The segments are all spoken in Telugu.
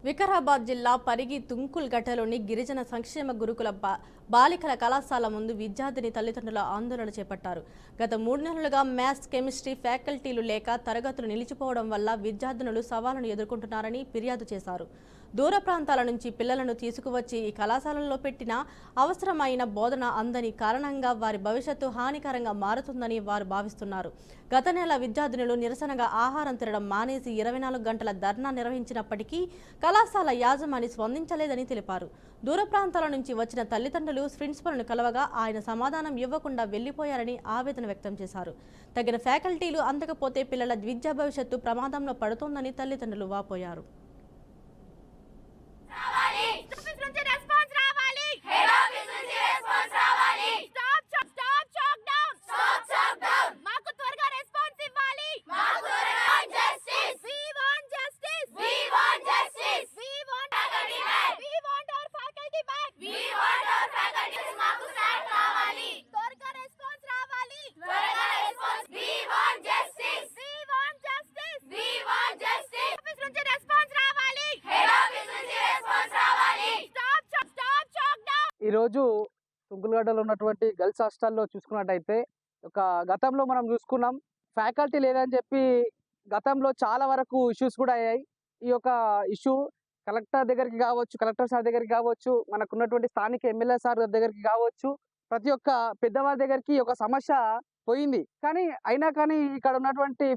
వికారాబాద్ జిల్లా పరిగి తుంకుల్ గట్టలోని గిరిజన సంక్షేమ గురుకుల బాలికల కళాశాల ముందు విద్యార్థిని తల్లిదండ్రుల ఆందోళన చేపట్టారు. గత 3 నెలలుగా మ్యాథ్స్, కెమిస్ట్రీ ఫ్యాకల్టీలు లేక తరగతులు నిలిచిపోవడం వల్ల విద్యార్థినులు సవాలును ఎదుర్కొంటున్నారని ఫిర్యాదు చేశారు. దూర ప్రాంతాల నుంచి పిల్లలను తీసుకువచ్చి ఈ కళాశాలల్లో పెట్టిన అవసరమైన బోధన అందని కారణంగా వారి భవిష్యత్తు హానికరంగా మారుతుందని వారు భావిస్తున్నారు. గత నెల విద్యార్థినులు నిరసనగా ఆహారం తినడం మానేసి 24 గంటల ధర్నా నిర్వహించినప్పటికీ కళాశాల యాజమాని స్పందించలేదని తెలిపారు. దూర ప్రాంతాల నుంచి వచ్చిన తల్లిదండ్రులు ప్రిన్సిపల్ను కలవగా ఆయన సమాధానం ఇవ్వకుండా వెళ్లిపోయారని ఆవేదన వ్యక్తం చేశారు. తగిన ఫ్యాకల్టీలు అందకపోతే పిల్లల విద్యా భవిష్యత్తు ప్రమాదంలో పడుతోందని తల్లిదండ్రులు వాపోయారు. ఈరోజు తుంకులగడ్డలో ఉన్నటువంటి గర్ల్స్ హాస్టల్లో చూసుకున్నట్టయితే గతంలో మనం చూసుకున్నాం, ఫ్యాకల్టీ లేదని చెప్పి గతంలో చాలా వరకు ఇష్యూస్ కూడా అయ్యాయి. ఈ యొక్క ఇష్యూ కలెక్టర్ దగ్గరికి కావచ్చు, కలెక్టర్ సార్ దగ్గరికి కావచ్చు, మనకున్నటువంటి స్థానిక ఎమ్మెల్యే సార్ దగ్గరికి కావచ్చు, ప్రతి ఒక్క పెద్దవారి దగ్గరికి ఒక సమస్య పోయింది. కానీ అయినా కానీ ఇక్కడ ఉన్నటువంటి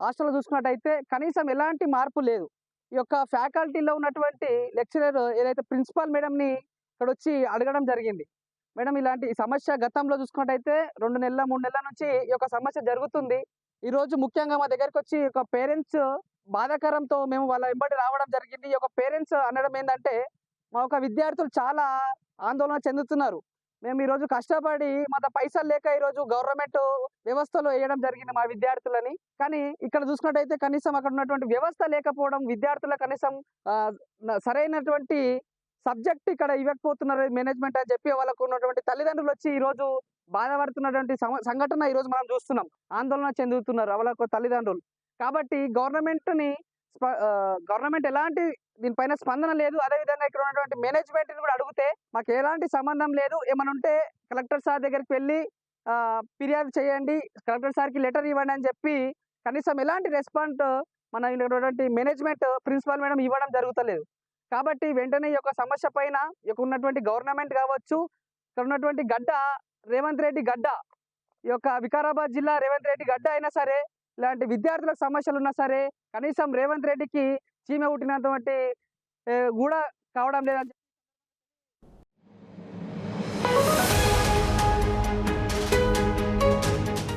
హాస్టల్లో చూసుకున్నట్టయితే కనీసం ఎలాంటి మార్పు లేదు. ఈ యొక్క ఫ్యాకల్టీలో ఉన్నటువంటి లెక్చరర్ ఏదైతే ప్రిన్సిపాల్ మేడంని ఇక్కడ వచ్చి అడగడం జరిగింది. మేడం, ఇలాంటి సమస్య గతంలో చూసుకున్నట్టయితే 2 నెలల 3 నెలల నుంచి ఈ యొక్క సమస్య జరుగుతుంది. ఈ రోజు ముఖ్యంగా మా దగ్గరికి వచ్చి ఒక పేరెంట్స్ బాధాకరంతో మేము వాళ్ళ వెంబడి రావడం జరిగింది. ఈ యొక్క పేరెంట్స్ అనడం ఏంటంటే, మా యొక్క విద్యార్థులు చాలా ఆందోళన చెందుతున్నారు. మేము ఈరోజు కష్టపడి మా పైసలు లేక ఈరోజు గవర్నమెంట్ వ్యవస్థలో వేయడం జరిగింది మా విద్యార్థులని. కానీ ఇక్కడ చూసుకున్నట్టయితే కనీసం అక్కడ ఉన్నటువంటి వ్యవస్థ లేకపోవడం, విద్యార్థుల కనీసం సరైనటువంటి సబ్జెక్ట్ ఇక్కడ ఇవ్వకపోతున్నారు మేనేజ్మెంట్ అని చెప్పి వాళ్ళకు ఉన్నటువంటి తల్లిదండ్రులు వచ్చి ఈ రోజు బాధపడుతున్నటువంటి సంఘటన ఈ రోజు మనం చూస్తున్నాం. ఆందోళన చెందుతున్నారు వాళ్ళకు తల్లిదండ్రులు. కాబట్టి గవర్నమెంట్ ఎలాంటి దీనిపైన స్పందన లేదు. అదేవిధంగా ఇక్కడ ఉన్నటువంటి మేనేజ్మెంట్ కూడా అడిగితే మాకు ఎలాంటి సంబంధం లేదు, ఏమైనా ఉంటే కలెక్టర్ సార్ దగ్గరికి వెళ్ళి ఫిర్యాదు చేయండి, కలెక్టర్ సార్కి లెటర్ ఇవ్వండి అని చెప్పి కనీసం ఎలాంటి రెస్పాన్స్ మన ఉన్నటువంటి మేనేజ్మెంట్ ప్రిన్సిపల్ మేడం ఇవ్వడం జరుగుతలేదు. కాబట్టి వెంటనే ఈ యొక్క సమస్య పైన ఉన్నటువంటి గవర్నమెంట్ కావచ్చు, ఇక్కడ ఉన్నటువంటి గడ్డ రేవంత్ రెడ్డి గడ్డ, ఈ యొక్క వికారాబాద్ జిల్లా రేవంత్ రెడ్డి గడ్డ అయినా సరే, ఇలాంటి విద్యార్థులకు సమస్యలు ఉన్నా సరే కనీసం రేవంత్ రెడ్డికి చీమ పుట్టినటువంటి కూడా కావడం లేదని